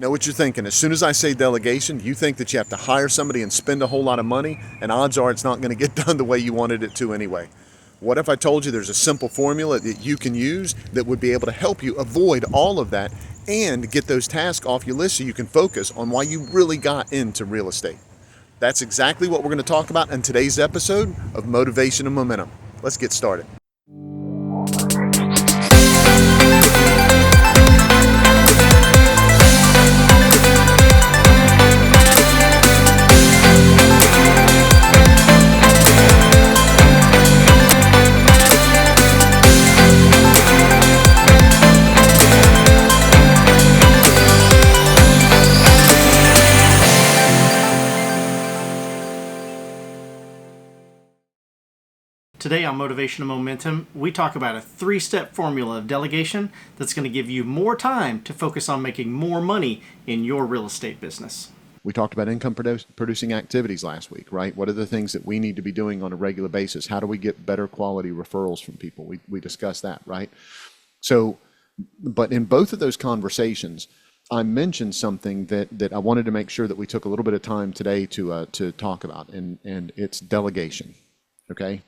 Know what you're thinking. As soon as I say delegation, you think that you have to hire somebody and spend a whole lot of money, and odds are it's not going to get done the way you wanted it to anyway. What if I told you there's a simple formula that you can use that would be able to help you avoid all of that and get those tasks off your list so you can focus on why you really got into real estate? That's exactly what we're going to talk about in today's episode of Motivation and Momentum. Let's get started. Today on Motivation and Momentum, we talk about a 3-step formula of delegation that's going to give you more time to focus on making more money in your real estate business. We talked about income producing activities last week, right? What are the things that we need to be doing on a regular basis? How do we get better quality referrals from people? We discussed that, right? So, but in both of those conversations, I mentioned something that I wanted to make sure that we took a little bit of time today to talk about, and it's delegation, okay?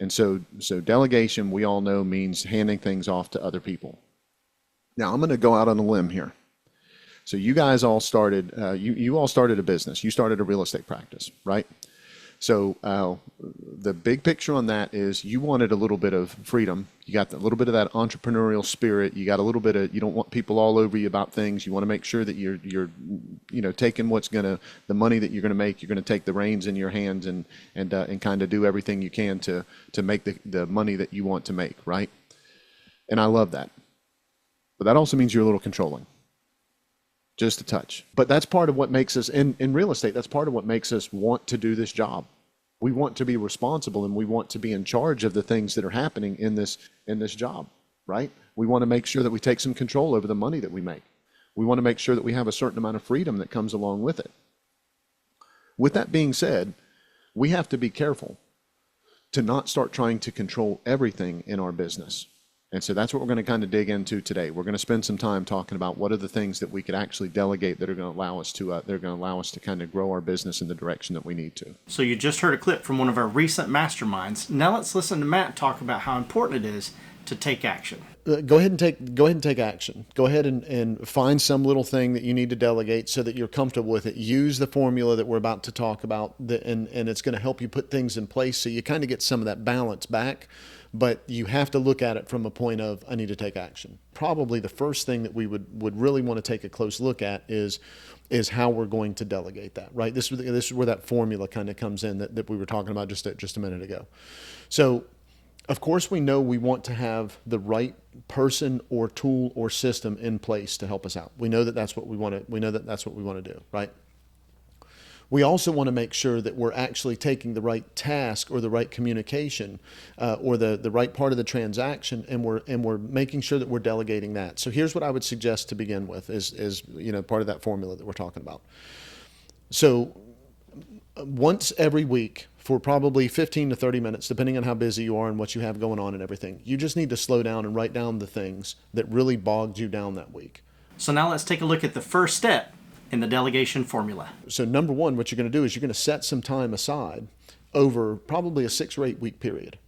And so delegation, we all know, means handing things off to other people. Now, I'm going to go out on a limb here. So you guys all started, you all started a business. You started a real estate practice, right? So the big picture on that is you wanted a little bit of freedom. You got a little bit of that entrepreneurial spirit. You got a little bit of, you don't want people all over you about things. You want to make sure that you're taking the money that you're going to make. You're going to take the reins in your hands and kind of do everything you can to make the money that you want to make, right? And I love that. But that also means you're a little controlling. Just a touch. But that's part of what makes us, in real estate, that's part of what makes us want to do this job. We want to be responsible and we want to be in charge of the things that are happening in this job, right? We want to make sure that we take some control over the money that we make. We want to make sure that we have a certain amount of freedom that comes along with it. With that being said, we have to be careful to not start trying to control everything in our business. And so that's what we're going to kind of dig into today. We're going to spend some time talking about what are the things that we could actually delegate that are going to allow us to kind of grow our business in the direction that we need to. So you just heard a clip from one of our recent masterminds. Now let's listen to Matt talk about how important it is to take action. Go ahead and take action. Go ahead and find some little thing that you need to delegate so that you're comfortable with it. Use the formula that we're about to talk about, and it's going to help you put things in place so you kind of get some of that balance back. But you have to look at it from a point of, I need to take action. Probably the first thing that we would really want to take a close look at is how we're going to delegate that, right? This is where that formula kind of comes in that we were talking about just a minute ago. So, of course, we know we want to have the right person or tool or system in place to help us out. We know that that's what we want to do, right? We also want to make sure that we're actually taking the right task or the right communication or the right part of the transaction, and we're making sure that we're delegating that. So here's what I would suggest to begin with is part of that formula that we're talking about. So once every week for probably 15 to 30 minutes, depending on how busy you are and what you have going on and everything, you just need to slow down and write down the things that really bogged you down that week. So now let's take a look at the first step in the delegation formula. So number one, what you're going to do is you're going to set some time aside over probably a 6 or 8 week period.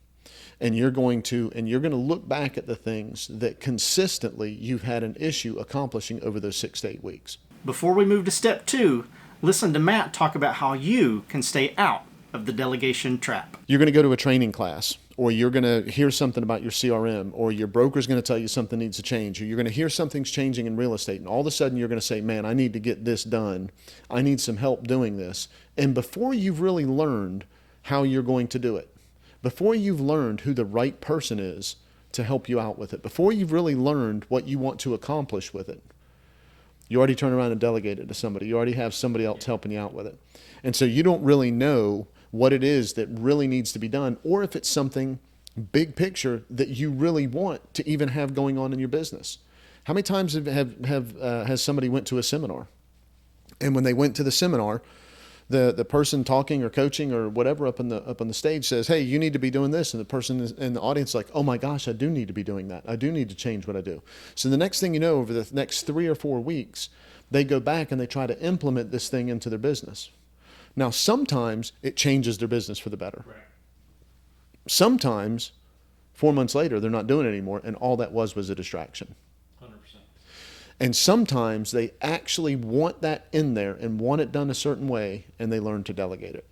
And you're going to look back at the things that consistently you've had an issue accomplishing over those 6 to 8 weeks. Before we move to step 2, listen to Matt talk about how you can stay out of the delegation trap. You're going to go to a training class, or you're going to hear something about your CRM, or your broker's going to tell you something needs to change, or you're going to hear something's changing in real estate, and all of a sudden you're going to say, man, I need to get this done. I need some help doing this. And before you've really learned how you're going to do it, before you've learned who the right person is to help you out with it, before you've really learned what you want to accomplish with it, you already turn around and delegate it to somebody. You already have somebody else helping you out with it. And so you don't really know what it is that really needs to be done, or if it's something big picture that you really want to even have going on in your business. How many times has somebody went to a seminar, and when they went to the seminar, the person talking or coaching or whatever up on the stage says, hey, you need to be doing this. And the person in the audience is like, oh my gosh, I do need to be doing that. I do need to change what I do. So the next thing you know, over the next 3 or 4 weeks, they go back and they try to implement this thing into their business. Now, sometimes it changes their business for the better. Right. Sometimes 4 months later, they're not doing it anymore, and all that was a distraction. 100%. And sometimes they actually want that in there and want it done a certain way, and they learn to delegate it.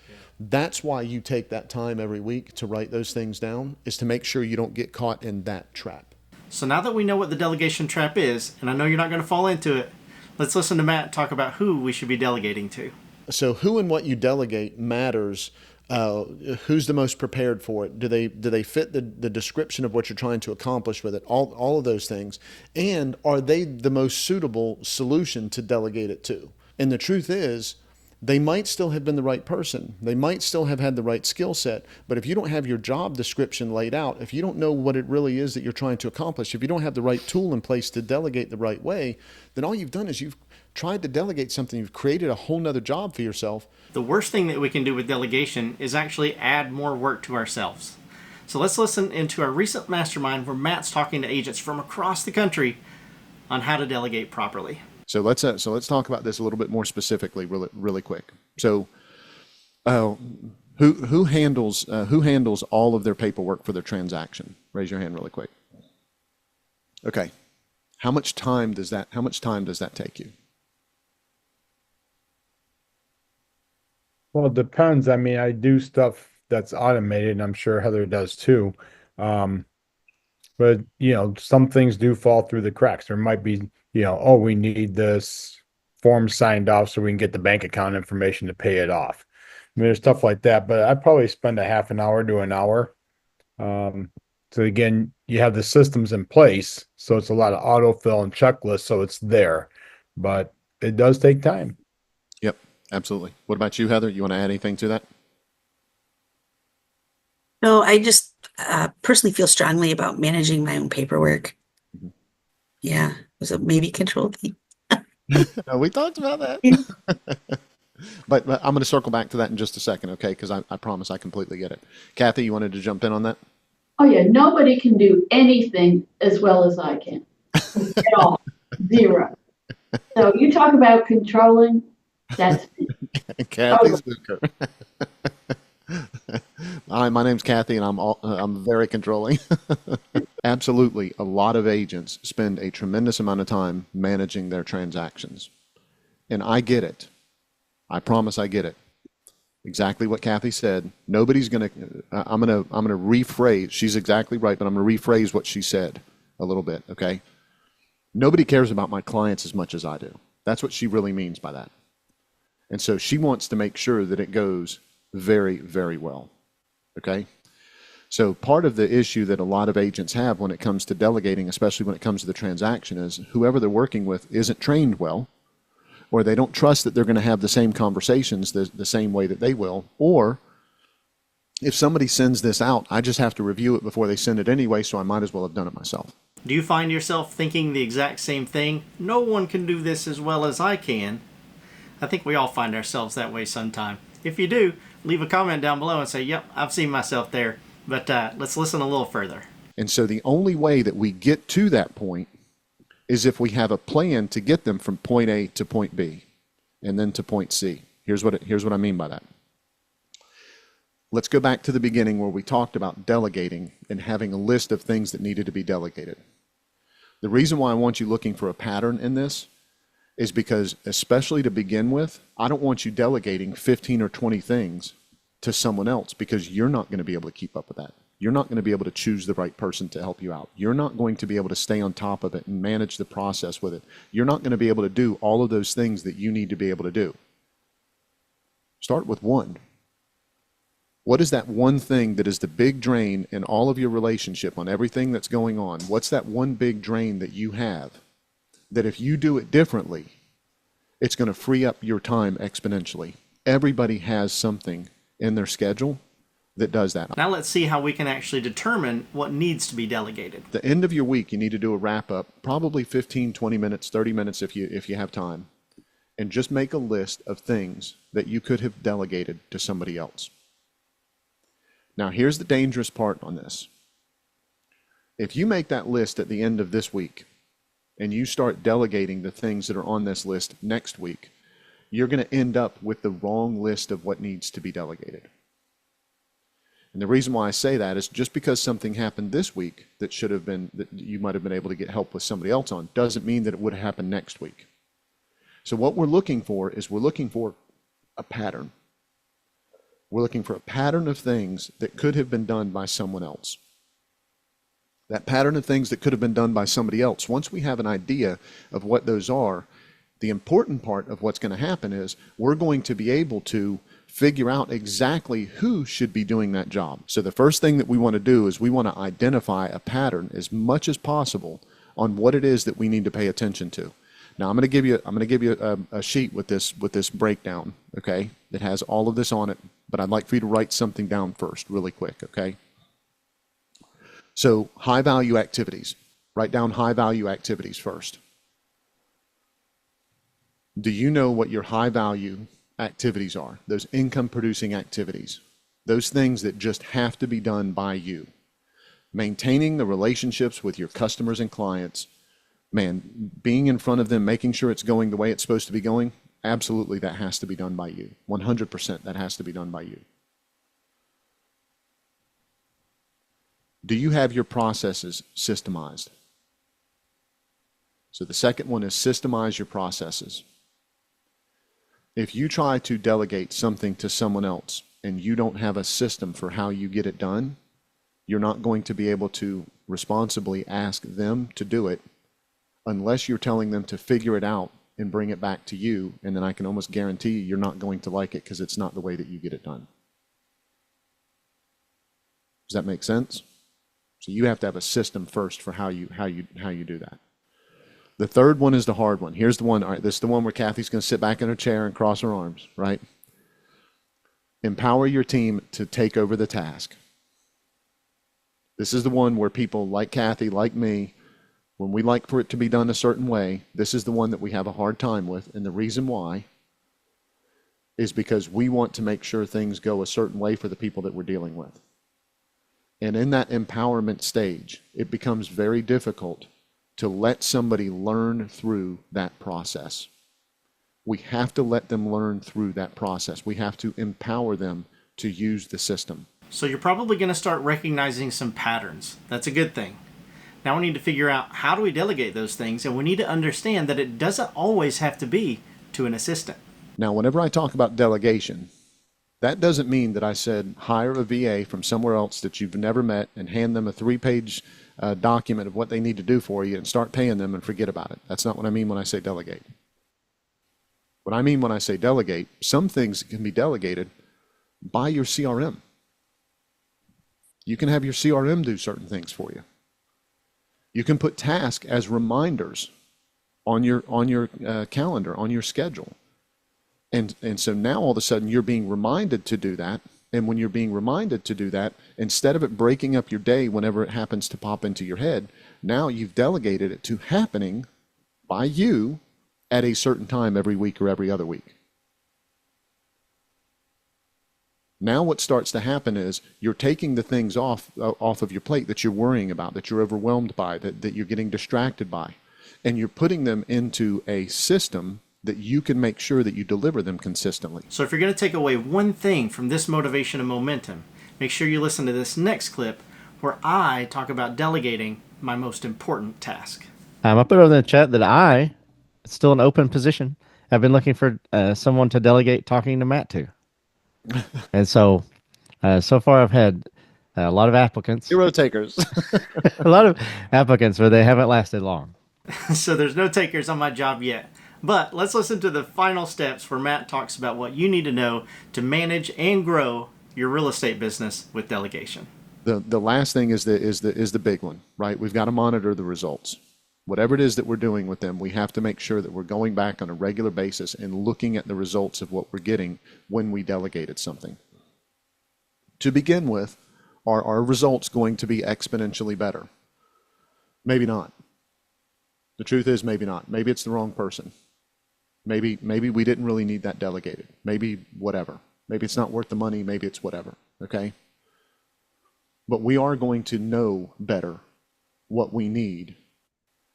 Yeah. That's why you take that time every week to write those things down, is to make sure you don't get caught in that trap. So now that we know what the delegation trap is, and I know you're not going to fall into it, let's listen to Matt talk about who we should be delegating to. So who and what you delegate matters. Who's the most prepared for it? Do they fit the description of what you're trying to accomplish with it? All of those things. And are they the most suitable solution to delegate it to? And the truth is, they might still have been the right person. They might still have had the right skill set. But if you don't have your job description laid out, if you don't know what it really is that you're trying to accomplish, if you don't have the right tool in place to delegate the right way, then all you've done is you've tried to delegate something. You've created a whole nother job for yourself. The worst thing that we can do with delegation is actually add more work to ourselves. So let's listen into our recent mastermind where Matt's talking to agents from across the country on how to delegate properly. So let's talk about this a little bit more specifically, really quick. So, who handles all of their paperwork for their transaction? Raise your hand really quick. Okay, how much time does that take you? Well, it depends. I mean, I do stuff that's automated, and I'm sure Heather does too. But some things do fall through the cracks. There might be, oh, we need this form signed off so we can get the bank account information to pay it off. I mean, there's stuff like that, but I probably spend a half an hour to an hour. So again, you have the systems in place, so it's a lot of autofill and checklists, so it's there, but it does take time. Yep, absolutely. What about you, Heather? You want to add anything to that? No, I just personally feel strongly about managing my own paperwork. Mm-hmm. Yeah, so maybe control V. No, we talked about that. But I'm going to circle back to that in just a second, okay? Because I promise I completely get it. Kathy, you wanted to jump in on that? Oh yeah, nobody can do anything as well as I can. At all. Zero. So you talk about controlling, that's me. Kathy's Zucker. Hi, my name's Kathy, and I'm very controlling. Absolutely, a lot of agents spend a tremendous amount of time managing their transactions, and I get it. I promise I get it. Exactly what Kathy said. Nobody's gonna. I'm gonna rephrase. She's exactly right, but I'm gonna rephrase what she said a little bit. Okay. Nobody cares about my clients as much as I do. That's what she really means by that. And so she wants to make sure that it goes very, very well. Okay. So part of the issue that a lot of agents have when it comes to delegating, especially when it comes to the transaction, is whoever they're working with isn't trained well, or they don't trust that they're going to have the same conversations the same way that they will. Or if somebody sends this out, I just have to review it before they send it anyway, so I might as well have done it myself. Do you find yourself thinking the exact same thing? No one can do this as well as I can. I think we all find ourselves that way sometime. If you do, leave a comment down below and say, yep, I've seen myself there. But let's listen a little further. And so the only way that we get to that point is if we have a plan to get them from point A to point B and then to point C. Here's what I mean by that. Let's go back to the beginning where we talked about delegating and having a list of things that needed to be delegated. The reason why I want you looking for a pattern in this is because, especially to begin with, I don't want you delegating 15 or 20 things to someone else, because you're not going to be able to keep up with that. You're not going to be able to choose the right person to help you out. You're not going to be able to stay on top of it and manage the process with it. You're not going to be able to do all of those things that you need to be able to do. Start with one. What is that one thing that is the big drain in all of your relationship on everything that's going on? What's that one big drain that you have that if you do it differently, it's going to free up your time exponentially? Everybody has something in their schedule that does that. Now let's see how we can actually determine what needs to be delegated. The end of your week, you need to do a wrap up, probably 15, 20 minutes, 30 minutes if you have time, and just make a list of things that you could have delegated to somebody else. Now, here's the dangerous part on this. If you make that list at the end of this week, and you start delegating the things that are on this list next week, you're going to end up with the wrong list of what needs to be delegated. And the reason why I say that is just because something happened this week that should have been, that you might have been able to get help with somebody else on, doesn't mean that it would happen next week. So what we're looking for is we're looking for a pattern. We're looking for a pattern of things that could have been done by someone else. That pattern of things that could have been done by somebody else. Once we have an idea of what those are, the important part of what's going to happen is we're going to be able to figure out exactly who should be doing that job. So the first thing that we want to do is we want to identify a pattern as much as possible on what it is that we need to pay attention to. Now I'm going to give you a sheet with this breakdown, okay, that has all of this on it, but I'd like for you to write something down first really quick, okay? So high value activities. Write down high value activities first. Do you know what your high value activities are? Those income producing activities. Those things that just have to be done by you. Maintaining the relationships with your customers and clients. Man, being in front of them, making sure it's going the way it's supposed to be going, absolutely that has to be done by you. 100% that has to be done by you. Do you have your processes systemized? So the second one is systemize your processes. If you try to delegate something to someone else and you don't have a system for how you get it done, you're not going to be able to responsibly ask them to do it unless you're telling them to figure it out and bring it back to you, and then I can almost guarantee you're not going to like it because it's not the way that you get it done. Does that make sense? So you have to have a system first for how you do that. The third one is the hard one. Here's the one. All right, this is the one where Kathy's going to sit back in her chair and cross her arms, right? Empower your team to take over the task. This is the one where people like Kathy, like me, when we like for it to be done a certain way, this is the one that we have a hard time with. And the reason why is because we want to make sure things go a certain way for the people that we're dealing with. And in that empowerment stage, it becomes very difficult to let somebody learn through that process. We have to let them learn through that process. We have to empower them to use the system. So you're probably going to start recognizing some patterns. That's a good thing. Now we need to figure out how do we delegate those things, and we need to understand that it doesn't always have to be to an assistant. Now, whenever I talk about delegation, that doesn't mean that I said hire a VA from somewhere else that you've never met and hand them a 3-page document of what they need to do for you and start paying them and forget about it. That's not what I mean when I say delegate. What I mean when I say delegate, some things can be delegated by your CRM. You can have your CRM do certain things for you. You can put tasks as reminders on your calendar, on your schedule. And so now all of a sudden you're being reminded to do that. And when you're being reminded to do that, instead of it breaking up your day whenever it happens to pop into your head, now you've delegated it to happening by you at a certain time every week or every other week. Now what starts to happen is you're taking the things off of your plate that you're worrying about, that you're overwhelmed by, that you're getting distracted by, and you're putting them into a system that you can make sure that you deliver them consistently. So if you're going to take away one thing from this motivation and momentum, make sure you listen to this next clip where I talk about delegating my most important task. I put over in the chat that it's still an open position. I've been looking for someone to delegate talking to Matt to. And so far I've had a lot of applicants. 0 takers. A lot of applicants, but they haven't lasted long. So there's no takers on my job yet. But let's listen to the final steps where Matt talks about what you need to know to manage and grow your real estate business with delegation. The last thing is the big one, right? We've got to monitor the results. Whatever it is that we're doing with them, we have to make sure that we're going back on a regular basis and looking at the results of what we're getting when we delegated something. To begin with, are our results going to be exponentially better? Maybe not. The truth is maybe not. Maybe it's the wrong person. Maybe we didn't really need that delegated. Maybe whatever. Maybe it's not worth the money. Maybe it's whatever. Okay? But we are going to know better what we need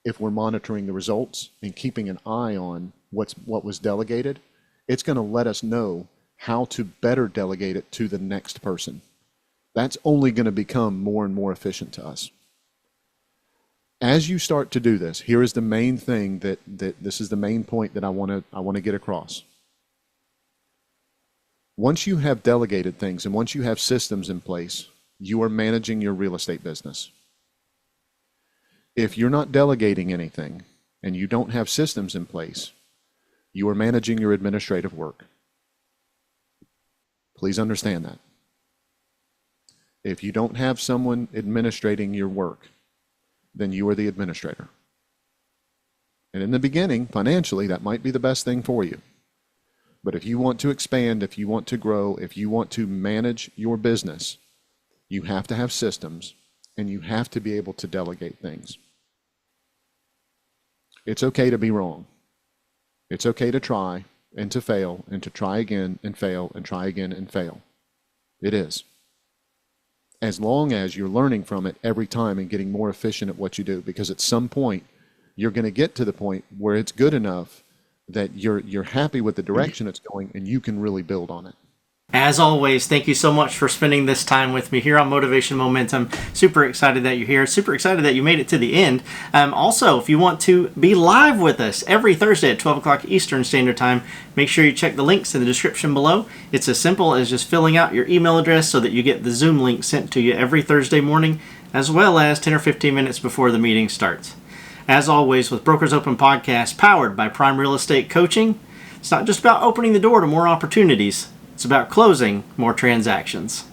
if we're monitoring the results and keeping an eye on what was delegated, it's going to let us know how to better delegate it to the next person. That's only going to become more and more efficient to us. As you start to do this, here is the main thing that this is the main point that I want to get across. Once you have delegated things and once you have systems in place, you are managing your real estate business. If you're not delegating anything and you don't have systems in place, you are managing your administrative work. Please understand that. If you don't have someone administrating your work, then you are the administrator. And in the beginning, financially, that might be the best thing for you. But if you want to expand, if you want to grow, if you want to manage your business, you have to have systems and you have to be able to delegate things. It's okay to be wrong. It's okay to try and to fail and to try again and fail and try again and fail. It is. As long as you're learning from it every time and getting more efficient at what you do, because at some point you're going to get to the point where it's good enough that you're happy with the direction it's going and you can really build on it. As always, thank you so much for spending this time with me here on Motivation Momentum. Super excited that you're here. Super excited that you made it to the end. Also, if you want to be live with us every Thursday at 12 o'clock Eastern Standard Time, make sure you check the links in the description below. It's as simple as just filling out your email address so that you get the Zoom link sent to you every Thursday morning, as well as 10 or 15 minutes before the meeting starts. As always, with Brokers Open Podcast, powered by Prime Real Estate Coaching, it's not just about opening the door to more opportunities. It's about closing more transactions.